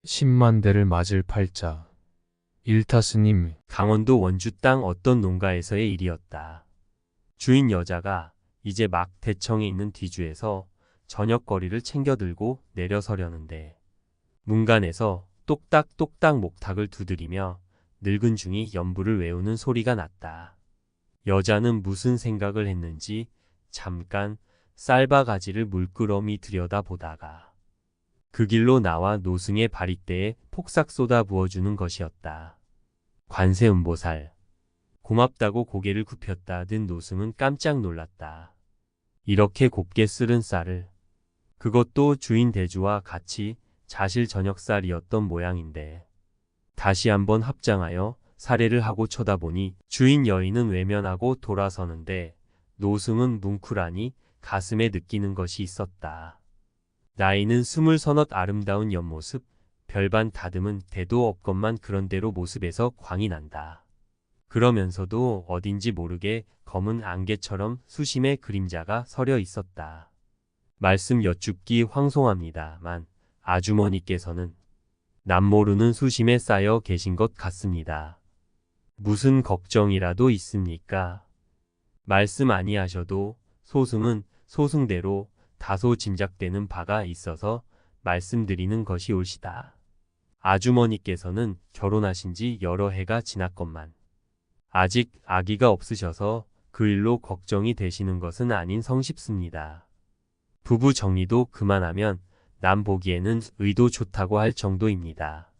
10만 대를 맞을 팔자. 일타스님. 강원도 원주 땅 어떤 농가에서의 일이었다. 주인 여자가 이제 막 대청에 있는 뒤주에서 저녁거리를 챙겨 들고 내려서려는데 문간에서 똑딱똑딱 목탁을 두드리며 늙은 중이 연부를 외우는 소리가 났다. 여자는 무슨 생각을 했는지 잠깐 쌀바가지를 물끄러미 들여다보다가 그 길로 나와 노승의 바리대에 폭삭 쏟아 부어주는 것이었다. 관세음보살. 고맙다고 고개를 굽혔다 든 노승은 깜짝 놀랐다. 이렇게 곱게 쓸은 쌀을, 그것도 주인 대주와 같이 자실 저녁쌀이었던 모양인데 다시 한번 합장하여 사례를 하고 쳐다보니 주인 여인은 외면하고 돌아서는데 노승은 뭉클하니 가슴에 느끼는 것이 있었다. 나이는 20서너 아름다운 옆모습, 별반 다듬은 대도 없건만 그런대로 모습에서 광이 난다. 그러면서도 어딘지 모르게 검은 안개처럼 수심의 그림자가 서려 있었다. 말씀 여쭙기 황송합니다만 아주머니께서는 남모르는 수심에 쌓여 계신 것 같습니다. 무슨 걱정이라도 있습니까? 말씀 아니하셔도 소승은 소승대로 다소 짐작되는 바가 있어서 말씀드리는 것이 옳시다. 아주머니께서는 결혼하신 지 여러 해가 지났건만 아직 아기가 없으셔서 그 일로 걱정이 되시는 것은 아닌 성쉽습니다. 부부 정리도 그만하면 남 보기에는 의도 좋다고 할 정도입니다.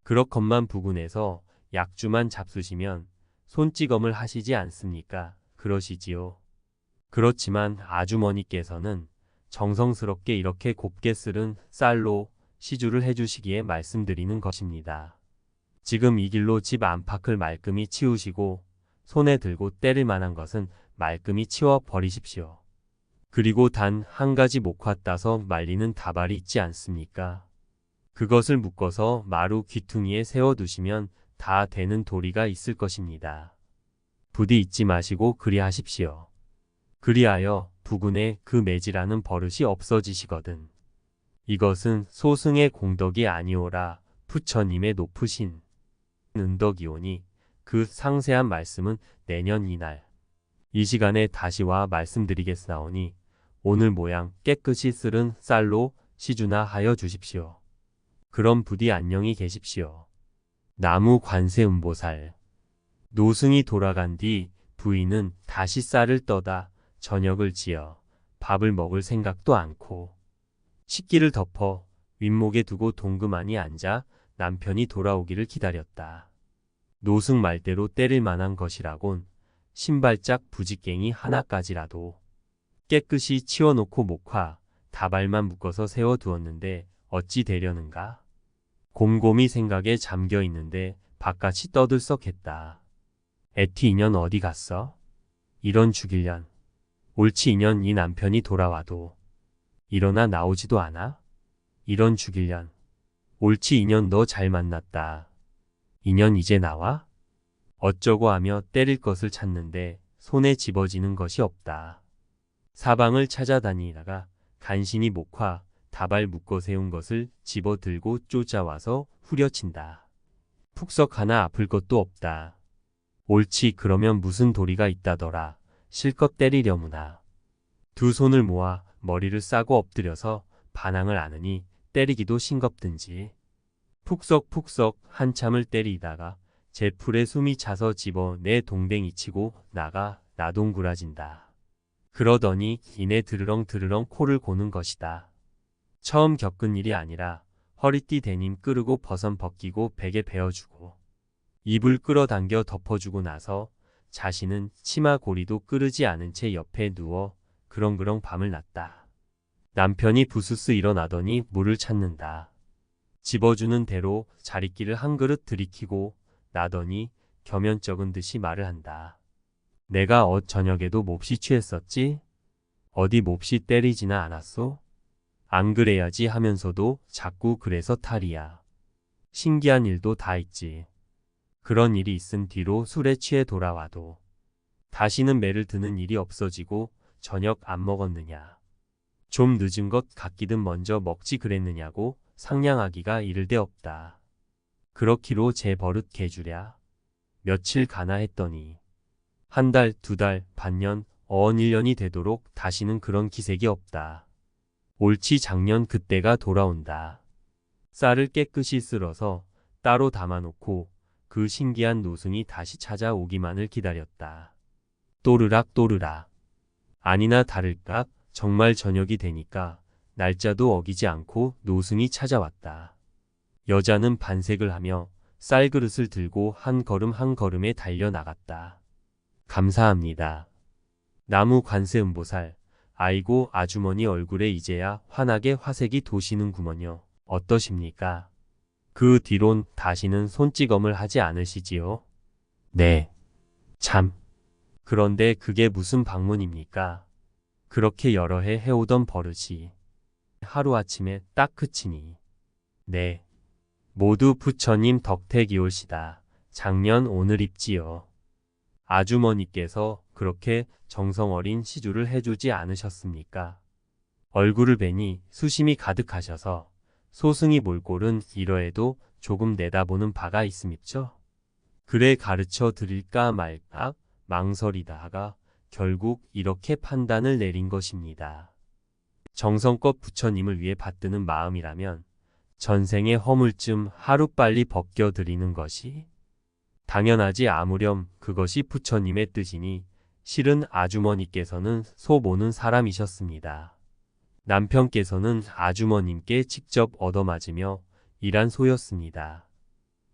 그렇건만 부군에서 약주만 잡수시면 손찌검을 하시지 않습니까? 그러시지요. 그렇지만 아주머니께서는 정성스럽게 이렇게 곱게 쓸은 쌀로 시주를 해주시기에 말씀드리는 것입니다. 지금 이 길로 집 안팎을 말끔히 치우시고 손에 들고 때릴 만한 것은 말끔히 치워 버리십시오. 그리고 단 한 가지 목화 따서 말리는 다발이 있지 않습니까? 그것을 묶어서 마루 귀퉁이에 세워두시면 다 되는 도리가 있을 것입니다. 부디 잊지 마시고 그리하십시오. 그리하여 부군에 그 매질하는 버릇이 없어지시거든. 이것은 소승의 공덕이 아니오라 부처님의 높으신 은덕이오니 그 상세한 말씀은 내년 이날 이 시간에 다시 와 말씀드리겠사오니 오늘 모양 깨끗이 쓸은 쌀로 시주나 하여 주십시오. 그럼 부디 안녕히 계십시오. 나무 관세음보살. 노승이 돌아간 뒤 부인은 다시 쌀을 떠다 저녁을 지어 밥을 먹을 생각도 않고 식기를 덮어 윗목에 두고 동그만히 앉아 남편이 돌아오기를 기다렸다. 노승 말대로 때릴 만한 것이라곤 신발짝 부직갱이 하나까지라도 깨끗이 치워놓고 목화, 다발만 묶어서 세워두었는데 어찌 되려는가? 곰곰이 생각에 잠겨 있는데 바깥이 떠들썩했다. 애티 인연 어디 갔어? 이런 죽일년. 옳지 인연 이 남편이 돌아와도 일어나 나오지도 않아? 이런 죽일년. 옳지 인연 너 잘 만났다. 인연 이제 나와? 어쩌고 하며 때릴 것을 찾는데 손에 집어지는 것이 없다. 사방을 찾아다니다가 간신히 목화, 다발 묶어 세운 것을 집어들고 쫓아와서 후려친다. 푹석 하나 아플 것도 없다. 옳지 그러면 무슨 도리가 있다더라. 실컷 때리려무나. 두 손을 모아 머리를 싸고 엎드려서 반항을 안으니 때리기도 싱겁든지. 푹석푹석 한참을 때리다가 제 풀에 숨이 차서 집어 내 동댕이 치고 나가 나동구라진다. 그러더니 이내 드르렁 드르렁 코를 고는 것이다. 처음 겪은 일이 아니라 허리띠 데님 끄르고 버선 벗기고 베개 베어주고 이불 끌어당겨 덮어주고 나서 자신은 치마 고리도 끄르지 않은 채 옆에 누워 그렁그렁 밤을 났다. 남편이 부스스 일어나더니 물을 찾는다. 집어주는 대로 자리끼를 한 그릇 들이키고 나더니 겸연쩍은 듯이 말을 한다. 내가 저녁에도 몹시 취했었지? 어디 몹시 때리지나 않았소? 안 그래야지 하면서도 자꾸 그래서 탈이야. 신기한 일도 다 있지. 그런 일이 있은 뒤로 술에 취해 돌아와도 다시는 매를 드는 일이 없어지고 저녁 안 먹었느냐. 좀 늦은 것 같기든 먼저 먹지 그랬느냐고 상냥하기가 이를 데 없다. 그렇기로 제 버릇 개주랴. 며칠 가나 했더니 한 달, 두 달, 반년, 어언 1년이 되도록 다시는 그런 기색이 없다. 옳지 작년 그때가 돌아온다. 쌀을 깨끗이 쓸어서 따로 담아놓고 그 신기한 노승이 다시 찾아오기만을 기다렸다. 또르락 또르락. 아니나 다를까 정말 저녁이 되니까 날짜도 어기지 않고 노승이 찾아왔다. 여자는 반색을 하며 쌀그릇을 들고 한 걸음 한 걸음에 달려나갔다. 감사합니다. 나무 관세음보살. 아이고 아주머니 얼굴에 이제야 환하게 화색이 도시는구먼요. 어떠십니까? 그 뒤론 다시는 손찌검을 하지 않으시지요? 네. 참. 그런데 그게 무슨 방문입니까? 그렇게 여러 해 해오던 버릇이 하루아침에 딱 그치니. 네. 모두 부처님 덕택이올시다. 작년 오늘 입지요. 아주머니께서 그렇게 정성어린 시주를 해주지 않으셨습니까? 얼굴을 뵈니 수심이 가득하셔서 소승이 몰골은 이러해도 조금 내다보는 바가 있음입죠. 그래 가르쳐 드릴까 말까 망설이다가 결국 이렇게 판단을 내린 것입니다. 정성껏 부처님을 위해 받드는 마음이라면 전생의 허물쯤 하루빨리 벗겨드리는 것이 당연하지 아무렴 그것이 부처님의 뜻이니 실은 아주머니께서는 소 모는 사람이셨습니다. 남편께서는 아주머님께 직접 얻어맞으며 일한 소였습니다.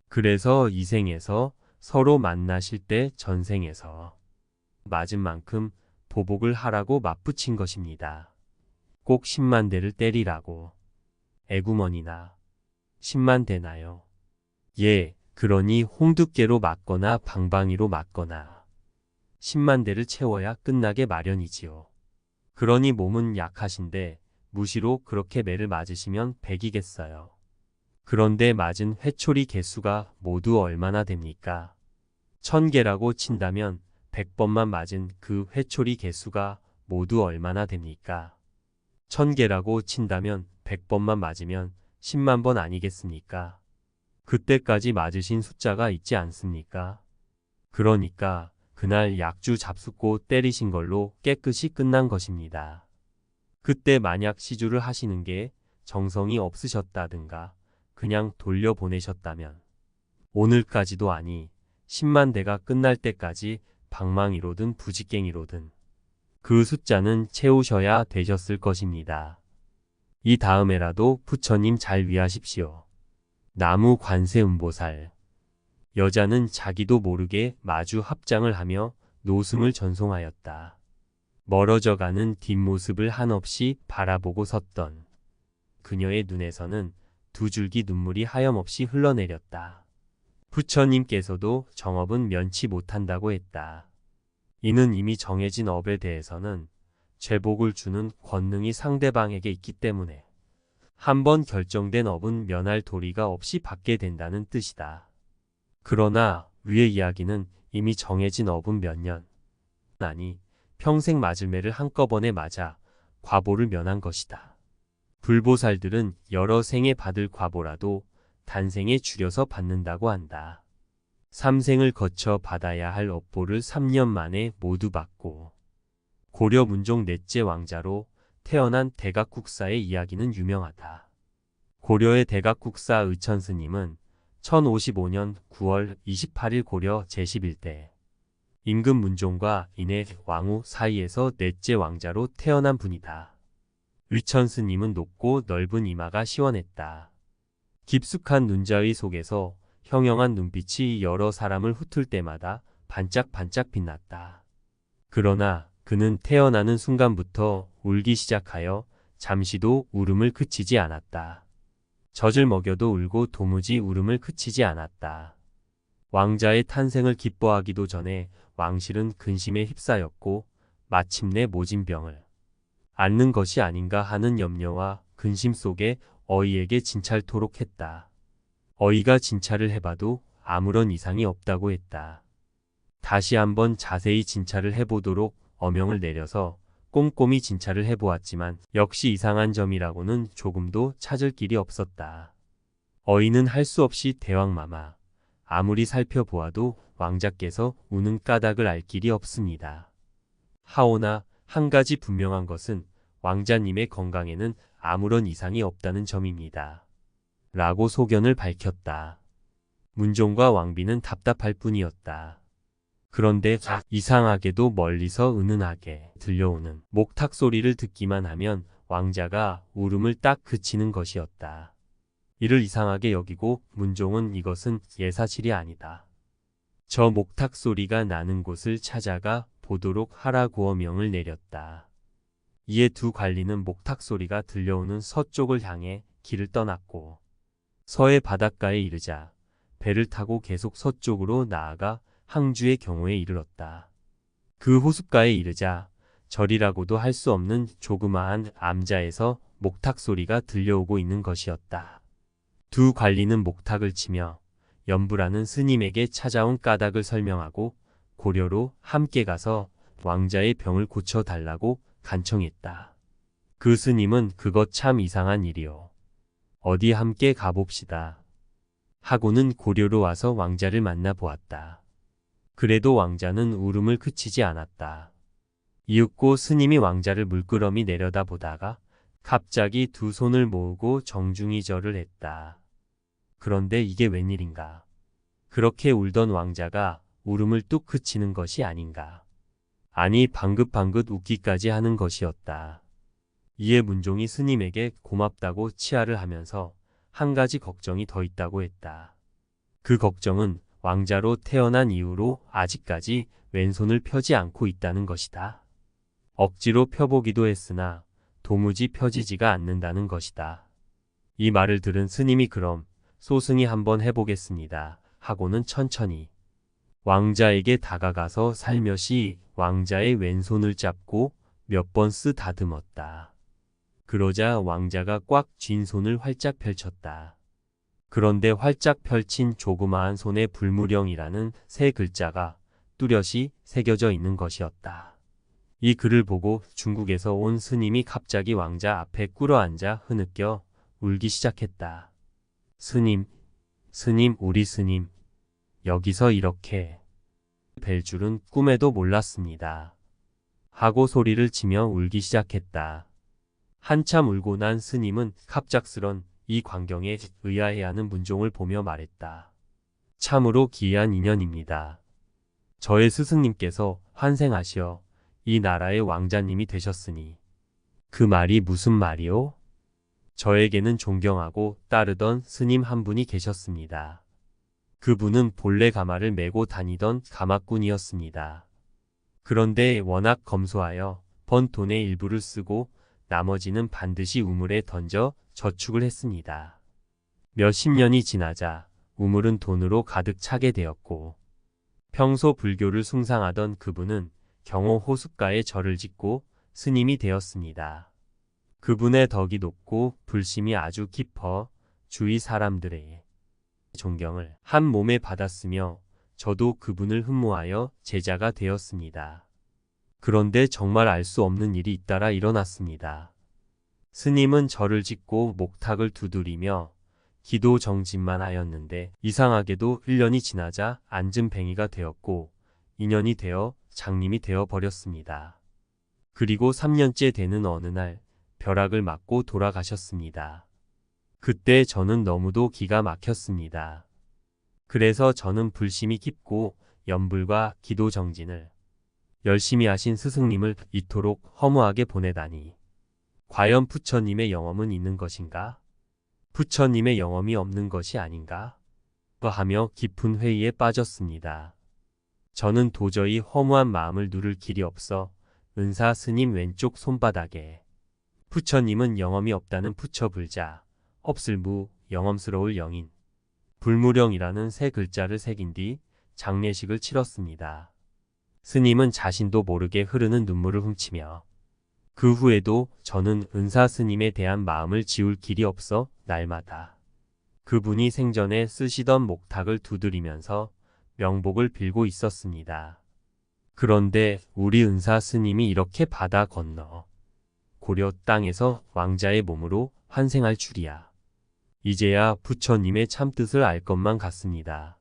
그래서 이 생에서 서로 만나실 때 전생에서 맞은 만큼 보복을 하라고 맞붙인 것입니다. 꼭 10만 대를 때리라고. 애구머니나 10만 대나요? 예, 그러니 홍두깨로 맞거나 방방이로 맞거나 10만 대를 채워야 끝나게 마련이지요. 그러니 몸은 약하신데 무시로 그렇게 매를 맞으시면 100이겠어요. 그런데 맞은 회초리 개수가 모두 얼마나 됩니까? 1000개라고 친다면 100번만 맞은 그 회초리 개수가 모두 얼마나 됩니까? 1000개라고 친다면 100번만 맞으면 10만 번 아니겠습니까? 그때까지 맞으신 숫자가 있지 않습니까? 그러니까 그날 약주 잡숫고 때리신 걸로 깨끗이 끝난 것입니다. 그때 만약 시주를 하시는 게 정성이 없으셨다든가 그냥 돌려보내셨다면 오늘까지도 아니 10만 대가 끝날 때까지 방망이로든 부지깽이로든 그 숫자는 채우셔야 되셨을 것입니다. 이 다음에라도 부처님 잘 위하십시오. 나무 관세음보살. 여자는 자기도 모르게 마주 합장을 하며 노승을 전송하였다. 멀어져가는 뒷모습을 한없이 바라보고 섰던 그녀의 눈에서는 두 줄기 눈물이 하염없이 흘러내렸다. 부처님께서도 정업은 면치 못한다고 했다. 이는 이미 정해진 업에 대해서는 죄복을 주는 권능이 상대방에게 있기 때문에 한번 결정된 업은 면할 도리가 없이 받게 된다는 뜻이다. 그러나 위의 이야기는 이미 정해진 업은 몇 년, 아니 평생 맞을 매를 한꺼번에 맞아 과보를 면한 것이다. 불보살들은 여러 생에 받을 과보라도 단생에 줄여서 받는다고 한다. 3생을 거쳐 받아야 할 업보를 3년 만에 모두 받고 고려 문종 넷째 왕자로 태어난 대각국사의 이야기는 유명하다. 고려의 대각국사 의천스님은 1055년 9월 28일 고려 제11대 임금 문종과 인해 왕후 사이에서 넷째 왕자로 태어난 분이다. 의천스님은 높고 넓은 이마가 시원했다. 깊숙한 눈자위 속에서 형형한 눈빛이 여러 사람을 훑을 때마다 반짝반짝 빛났다. 그러나 그는 태어나는 순간부터 울기 시작하여 잠시도 울음을 그치지 않았다. 젖을 먹여도 울고 도무지 울음을 그치지 않았다. 왕자의 탄생을 기뻐하기도 전에 왕실은 근심에 휩싸였고 마침내 모진병을 앓는 것이 아닌가 하는 염려와 근심 속에 어이에게 진찰토록 했다. 어이가 진찰을 해봐도 아무런 이상이 없다고 했다. 다시 한번 자세히 진찰을 해보도록 어명을 내려서 꼼꼼히 진찰을 해보았지만 역시 이상한 점이라고는 조금도 찾을 길이 없었다. 어이는 할 수 없이 대왕마마. 아무리 살펴보아도 왕자께서 우는 까닭을 알 길이 없습니다. 하오나 한 가지 분명한 것은 왕자님의 건강에는 아무런 이상이 없다는 점입니다. 라고 소견을 밝혔다. 문종과 왕비는 답답할 뿐이었다. 그런데 이상하게도 멀리서 은은하게 들려오는 목탁 소리를 듣기만 하면 왕자가 울음을 딱 그치는 것이었다. 이를 이상하게 여기고 문종은 이것은 예사실이 아니다. 저 목탁 소리가 나는 곳을 찾아가 보도록 하라고 명을 내렸다. 이에 두 관리는 목탁 소리가 들려오는 서쪽을 향해 길을 떠났고 서해 바닷가에 이르자 배를 타고 계속 서쪽으로 나아가 항주의 경호에 이르렀다. 그 호숫가에 이르자 절이라고도 할 수 없는 조그마한 암자에서 목탁 소리가 들려오고 있는 것이었다. 두 관리는 목탁을 치며 연부라는 스님에게 찾아온 까닭을 설명하고 고려로 함께 가서 왕자의 병을 고쳐달라고 간청했다. 그 스님은 그것 참 이상한 일이오. 어디 함께 가봅시다. 하고는 고려로 와서 왕자를 만나보았다. 그래도 왕자는 울음을 그치지 않았다. 이윽고 스님이 왕자를 물끄러미 내려다보다가 갑자기 두 손을 모으고 정중히 절을 했다. 그런데 이게 웬일인가? 그렇게 울던 왕자가 울음을 뚝 그치는 것이 아닌가? 아니 방긋방긋 웃기까지 하는 것이었다. 이에 문종이 스님에게 고맙다고 치하를 하면서 한 가지 걱정이 더 있다고 했다. 그 걱정은 왕자로 태어난 이후로 아직까지 왼손을 펴지 않고 있다는 것이다. 억지로 펴보기도 했으나 도무지 펴지지가 않는다는 것이다. 이 말을 들은 스님이 그럼 소승이 한번 해보겠습니다. 하고는 천천히 왕자에게 다가가서 살며시 왕자의 왼손을 잡고 몇 번 쓰다듬었다. 그러자 왕자가 꽉 쥔 손을 활짝 펼쳤다. 그런데 활짝 펼친 조그마한 손에 불무령이라는 세 글자가 뚜렷이 새겨져 있는 것이었다. 이 글을 보고 중국에서 온 스님이 갑자기 왕자 앞에 꿇어앉아 흐느껴 울기 시작했다. 스님, 우리 스님, 여기서 이렇게 뵐 줄은 꿈에도 몰랐습니다. 하고 소리를 치며 울기 시작했다. 한참 울고 난 스님은 갑작스런 이 광경에 의아해하는 문종을 보며 말했다. 참으로 기이한 인연입니다. 저의 스승님께서 환생하시어 이 나라의 왕자님이 되셨으니 그 말이 무슨 말이오? 저에게는 존경하고 따르던 스님 한 분이 계셨습니다. 그분은 본래 가마를 메고 다니던 가마꾼이었습니다. 그런데 워낙 검소하여 번 돈의 일부를 쓰고 나머지는 반드시 우물에 던져 저축을 했습니다. 몇십 년이 지나자 우물은 돈으로 가득 차게 되었고 평소 불교를 숭상하던 그분은 경호 호숫가에 절을 짓고 스님이 되었습니다. 그분의 덕이 높고 불심이 아주 깊어 주위 사람들의 존경을 한 몸에 받았으며 저도 그분을 흠모하여 제자가 되었습니다. 그런데 정말 알 수 없는 일이 잇따라 일어났습니다. 스님은 절을 짓고 목탁을 두드리며 기도 정진만 하였는데 이상하게도 1년이 지나자 앉은뱅이가 되었고 2년이 되어 장님이 되어 버렸습니다. 그리고 3년째 되는 어느 날 벼락을 맞고 돌아가셨습니다. 그때 저는 너무도 기가 막혔습니다. 그래서 저는 불심이 깊고 연불과 기도 정진을 열심히 하신 스승님을 이토록 허무하게 보내다니. 과연 부처님의 영험은 있는 것인가? 부처님의 영험이 없는 것이 아닌가? 하며 깊은 회의에 빠졌습니다. 저는 도저히 허무한 마음을 누를 길이 없어 은사 스님 왼쪽 손바닥에 부처님은 영험이 없다는 부처불자, 없을무, 영험스러울 영인, 불무령이라는 세 글자를 새긴 뒤 장례식을 치렀습니다. 스님은 자신도 모르게 흐르는 눈물을 훔치며 그 후에도 저는 은사 스님에 대한 마음을 지울 길이 없어 날마다 그분이 생전에 쓰시던 목탁을 두드리면서 명복을 빌고 있었습니다. 그런데 우리 은사 스님이 이렇게 바다 건너 고려 땅에서 왕자의 몸으로 환생할 줄이야. 이제야 부처님의 참뜻을 알 것만 같습니다.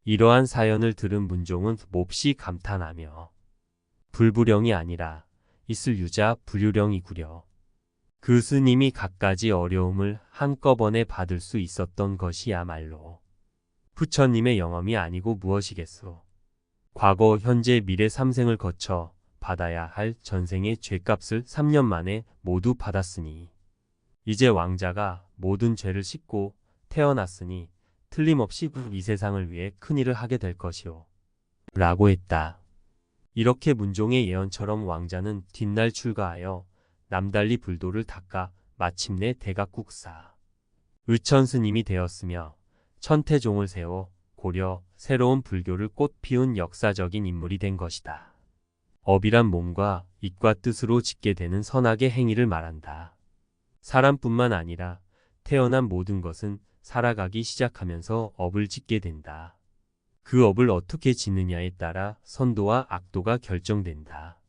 이러한 사연을 들은 문종은 몹시 감탄하며 불부령이 아니라 있을 유자 불유령이구려. 그 스님이 갖가지 어려움을 한꺼번에 받을 수 있었던 것이야말로 부처님의 영험이 아니고 무엇이겠소. 과거, 현재, 미래 3생을 거쳐 받아야 할 전생의 죄값을 3년 만에 모두 받았으니 이제 왕자가 모든 죄를 씻고 태어났으니 틀림없이 이 세상을 위해 큰일을 하게 될 것이오. 라고 했다. 이렇게 문종의 예언처럼 왕자는 뒷날 출가하여 남달리 불도를 닦아 마침내 대각국사 의천 스님이 되었으며 천태종을 세워 고려 새로운 불교를 꽃 피운 역사적인 인물이 된 것이다. 업이란 몸과 입과 뜻으로 짓게 되는 선악의 행위를 말한다. 사람뿐만 아니라 태어난 모든 것은 살아가기 시작하면서 업을 짓게 된다. 그 업을 어떻게 짓느냐에 따라 선도와 악도가 결정된다.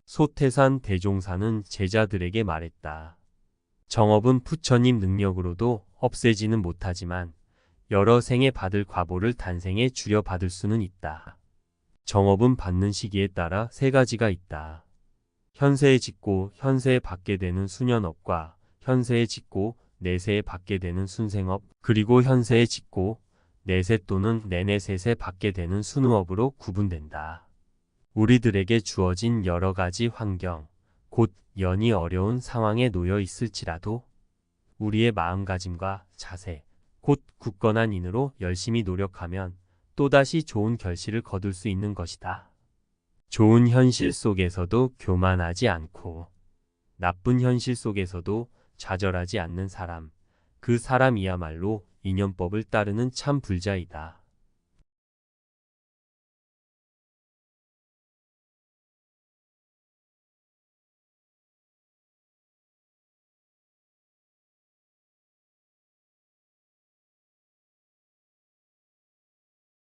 소태산 대종사는 제자들에게 말했다. 정업은 부처님 능력으로도 없애지는 못하지만 여러 생에 받을 과보를 단생에 줄여 받을 수는 있다. 정업은 받는 시기에 따라 세 가지가 있다. 현세에 짓고 현세에 받게 되는 수년업과 현세에 짓고 내세에 받게 되는 순생업, 그리고 현세에 짓고 내세 또는 내내셋에 받게 되는 순후업으로 구분된다. 우리들에게 주어진 여러 가지 환경, 곧 연이 어려운 상황에 놓여 있을지라도 우리의 마음가짐과 자세, 곧 굳건한 인으로 열심히 노력하면 또다시 좋은 결실을 거둘 수 있는 것이다. 좋은 현실 속에서도 교만하지 않고 나쁜 현실 속에서도 좌절하지 않는 사람, 그 사람이야말로 인연법을 따르는 참 불자이다.